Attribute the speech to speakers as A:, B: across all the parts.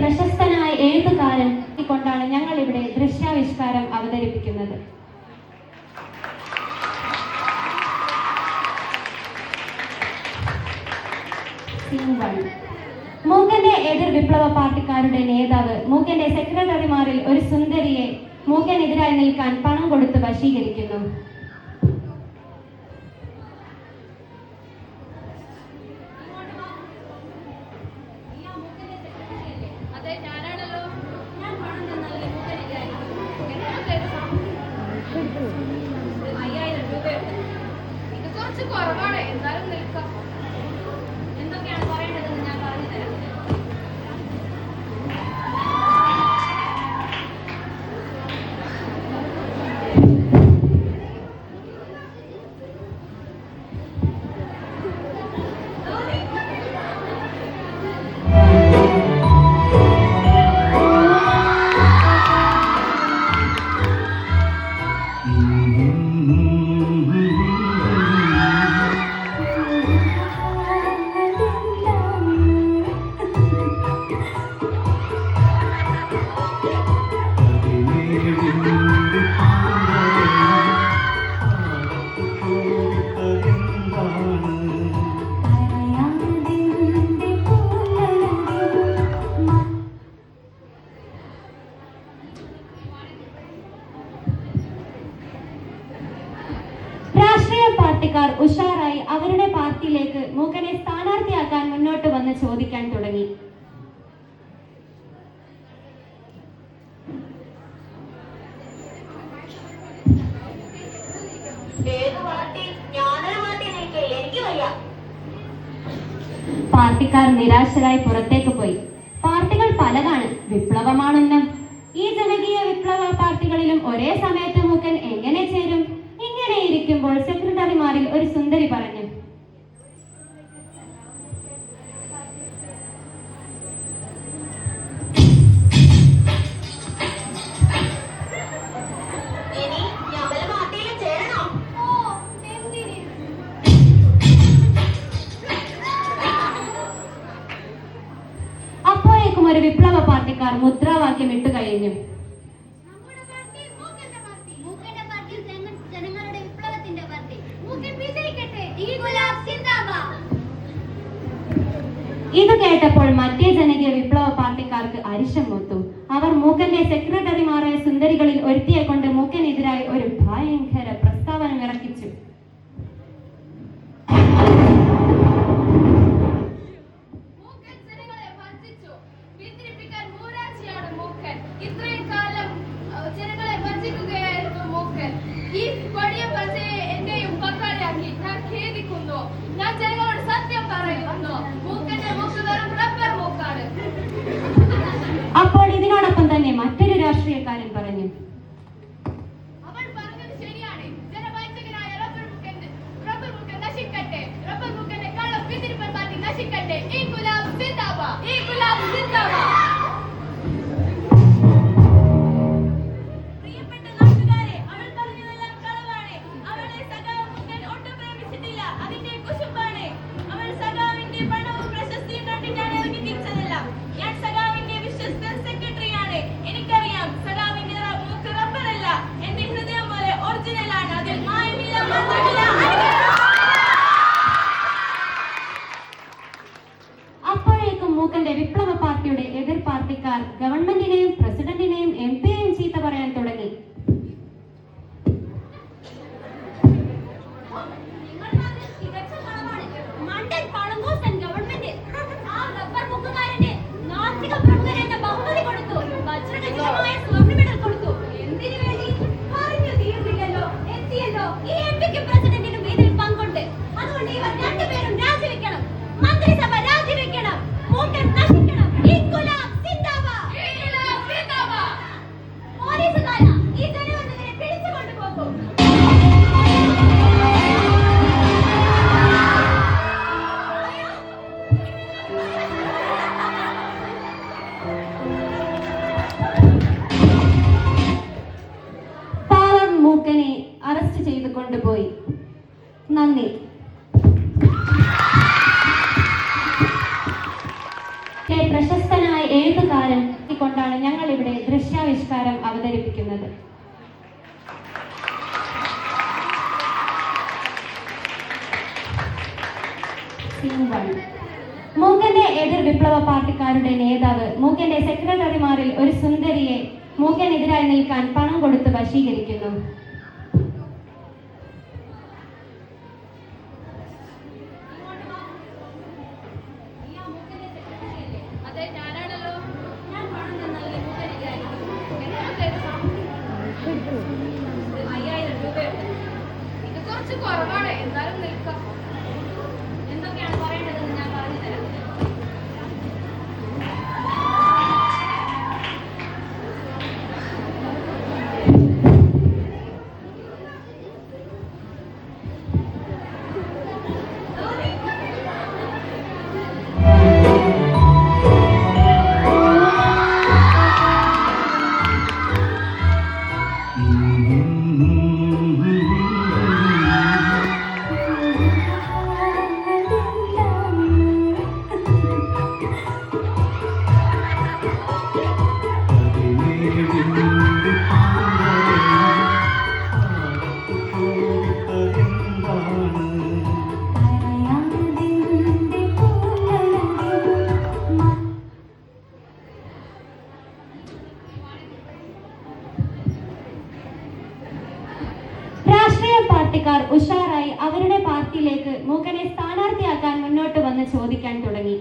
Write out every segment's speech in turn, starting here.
A: പ്രശസ്തനായ എഴുത്തുകാരൻ കൊണ്ടാണ് ഞങ്ങൾ ഇവിടെ ദൃശ്യാവിഷ്കാരം അവതരിപ്പിക്കുന്നത്. മൂക്കന്റെ എതിർ വിപ്ലവ പാർട്ടിക്കാരുടെ നേതാവ് മൂക്കന്റെ സെക്രട്ടറിമാരിൽ ഒരു സുന്ദരിയെ മൂക്കനെതിരായി നിൽക്കാൻ പണം കൊടുത്ത് വശീകരിക്കുന്നു.
B: കുറവാണ്, എന്തായാലും നിൽക്കാം. എന്തൊക്കെയാണ് പറയേണ്ടതെന്ന് ഞാൻ പറഞ്ഞു തരാം.
A: പാർട്ടിക്കാർ ഉഷാറായി അവരുടെ പാർട്ടിയിലേക്ക് മൂക്കനെ സ്ഥാനാർത്ഥിയാക്കാൻ മുന്നോട്ട് വന്ന് ചോദിക്കാൻ തുടങ്ങി. പാർട്ടിക്കാർ നിരാശരായി പുറത്തേക്ക് പോയി. പാർട്ടികൾ പലതാണ്, വിപ്ലവമാണെന്നും. ഈ ജനകീയ വിപ്ലവ പാർട്ടികളിലും ഒരേ സമയത്ത് മൂക്കൻ എങ്ങനെ ചേരും? ഇങ്ങനെ ഇരിക്കുമ്പോൾ സെക്രട്ടറിമാരിൽ ഒരു സുന്ദരി പറഞ്ഞു, അപ്പോഴേക്കും ഒരു വിപ്ലവ പാർട്ടിക്കാർ മുദ്രാവാക്യം ഇട്ടു കഴിഞ്ഞു. ഇത് കേട്ടപ്പോൾ മറ്റേ ജനകീയ വിപ്ലവ പാർട്ടിക്കാർക്ക് അരിശം മൂത്തു. അവർ മൂക്കന്റെ സെക്രട്ടറിമാരായ സുന്ദരികളിൽ ഒരുത്തിയെ കൊണ്ട് മൂക്കനെതിരായി ഒരു ഭയങ്കര പ്രസ്താവന ഇറക്കിച്ചു.
B: ഞാൻ ജനങ്ങളോട് സത്യം പറയുന്നു, മൂക്കന്റെ മൂക്ക് വെറും റബ്ബർ മൂക്കാണ്.
A: അപ്പോൾ ഇതിനോടൊപ്പം തന്നെ മറ്റൊരു രാഷ്ട്രീയക്കാരൻ പറഞ്ഞു,
B: അവൾ പറഞ്ഞത് ശരിയാണ്. ജനവാഞ്ചകനായ റബ്ബർ മൂക്കൻ നശിക്കട്ടെ. റബ്ബർ മൂക്കന്റെ കള്ളം പിന്തിരിപ്പൻ പാർട്ടി നശിക്കട്ടെ. ഇൻകുലാബ് സിന്ദാബാദ്, ഇൻകുലാബ് സിന്ദാബാദ്.
A: അപ്പോഴേക്കും മൂക്കന്റെ വിപ്ലവ പാർട്ടിയുടെ എതിർ പാർട്ടിക്കാർ ഗവൺമെന്റിനെയും പ്രസിഡന്റിനെയും എംപിയെയും ചീത്ത പറയാൻ തുടങ്ങി. മൂക്കനെ അറസ്റ്റ് ചെയ്ത് കൊണ്ടുപോയി. നന്ദി. പ്രശസ്തനായ എഴുത്തുകാരൻ മൂക്കന്റെ എതിർ വിപ്ലവ പാർട്ടിക്കാരുടെ നേതാവ് മൂക്കന്റെ സെക്രട്ടറിമാരിൽ ഒരു സുന്ദരിയെ മൂക്കനെതിരായി നിൽക്കാൻ പണം കൊടുത്ത് വശീകരിക്കുന്നു.
B: അതെ, ഞാനാണല്ലോ.
A: ഞാൻ പണം തന്നാലേ മൂക്കനെതിരായി
B: എത്ര
A: 5000 രൂപയുണ്ട്.
B: ഇത് കുറച്ച് കുറവാണ്, എന്നാലും നിൽക്കാം.
A: എന്തൊക്കെയാണ് പറയേണ്ടതെന്ന് ഞാൻ പറഞ്ഞു തരാം. രാഷ്ട്രീയ പാർട്ടിക്കാർ ഉഷാറായി അവരുടെ പാർട്ടിയിലേക്ക് മൂക്കനെ സ്ഥാനാർത്ഥിയാക്കാൻ മുന്നോട്ട് വന്ന് ചോദിക്കാൻ തുടങ്ങി.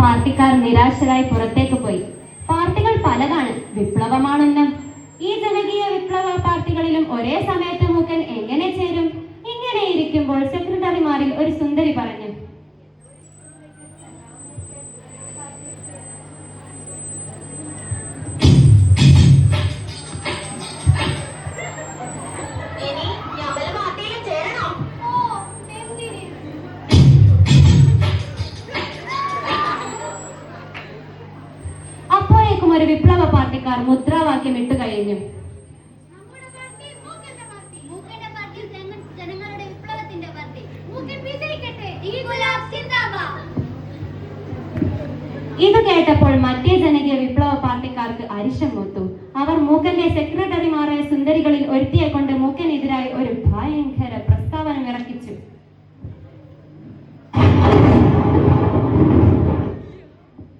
A: പാർട്ടിക്കാർ നിരാശരായി പുറത്തേക്ക് പോയി. പാർട്ടികൾ പലതാണ്, വിപ്ലവമാണെന്നും. ഈ ജനകീയ വിപ്ലവ പാർട്ടികളിലും ഒരേ സമയത്ത് മൂക്കൻ എങ്ങനെ ചേരും? ഇങ്ങനെ ഇരിക്കുമ്പോൾ സെക്രട്ടറിമാരിൽ ഒരു സുന്ദരി പറഞ്ഞു, അപ്പോഴേക്കും ഒരു വിപ്ലവ പാർട്ടിക്കാർ മുദ്രാവാക്യം ഇട്ടു കഴിഞ്ഞു.
C: ജനങ്ങളുടെ വിപ്ലവത്തിന്റെ പാർട്ടി മൂക്കൻ വിജയിക്കട്ടെ. ഇൻകുലാബ് സിന്ദാബാദ്.
A: ഇത് കേട്ടപ്പോൾ മറ്റേ ജനകീയ വിപ്ലവ പാർട്ടിക്കാർക്ക് അരിശം മൂത്തു. അവർ മൂക്കന്റെ സെക്രട്ടറിമാരായ സുന്ദരികളിൽ ഒരുത്തിയെ കൊണ്ട് മൂക്കനെതിരായി ഒരു ഭയങ്കര പ്രസ്താവന ഇറക്കിച്ചു.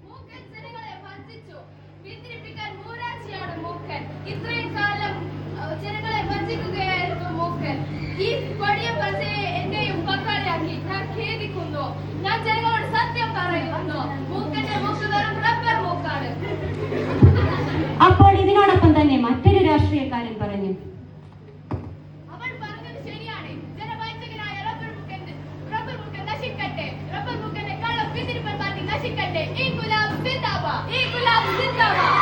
B: മൂക്കൻ ജനങ്ങളെ വഞ്ചിച്ചു. പിന്തിരിപ്പിക്കാൻ മൂരാച്ചിയാണ് മൂക്കൻ. ഇത്രയും കാലം ജനങ്ങളെ വഞ്ചിക്കുകയായിരുന്നു മൂക്കൻ. ഈ കൊടിയ പച്ചയെ എന്റെയും പങ്കാളിയാക്കി ഞാൻ ഖേദിക്കുന്നു. ഞാൻ ജനങ്ങളോട് സത്യം പറയുന്നു. മൂക്കന്റെ മൂക്ക് വെറും റബ്ബർ മൂക്കാണ്.
A: അപ്പോൾ ഇതിനോടൊപ്പം തന്നെ മറ്റൊരു രാഷ്ട്രീയക്കാരൻ പറഞ്ഞു,
B: അവൾ പറഞ്ഞത് ശരിയാണ്. ജനവാഞ്ചകനായ റബ്ബർ മൂക്കൻ നശിക്കട്ടെ. റബ്ബർ മൂക്കന്റെ കള്ളം പിന്തിരിപ്പൻ പാർട്ടി നശിക്കട്ടെ. ഇൻകുലാബ് സിന്ദാബാദ്. ഇൻകുലാബ് സിന്ദാബാദ്.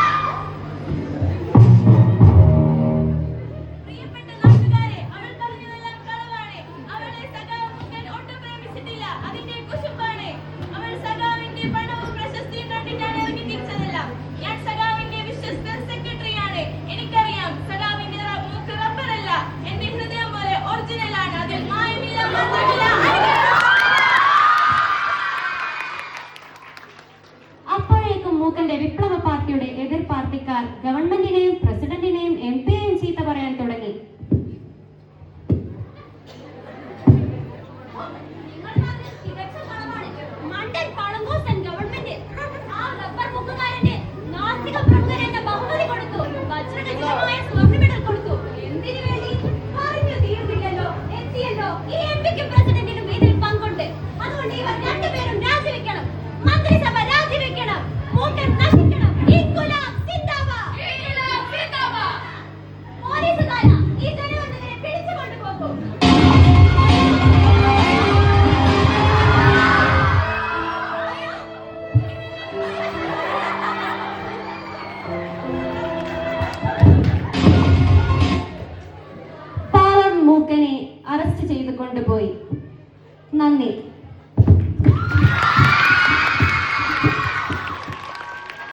A: അപ്പോഴേക്കും മൂക്കന്റെ വിപ്ലവ പാർട്ടിയുടെ എതിർ പാർട്ടിക്കാർ ഗവൺമെന്റ്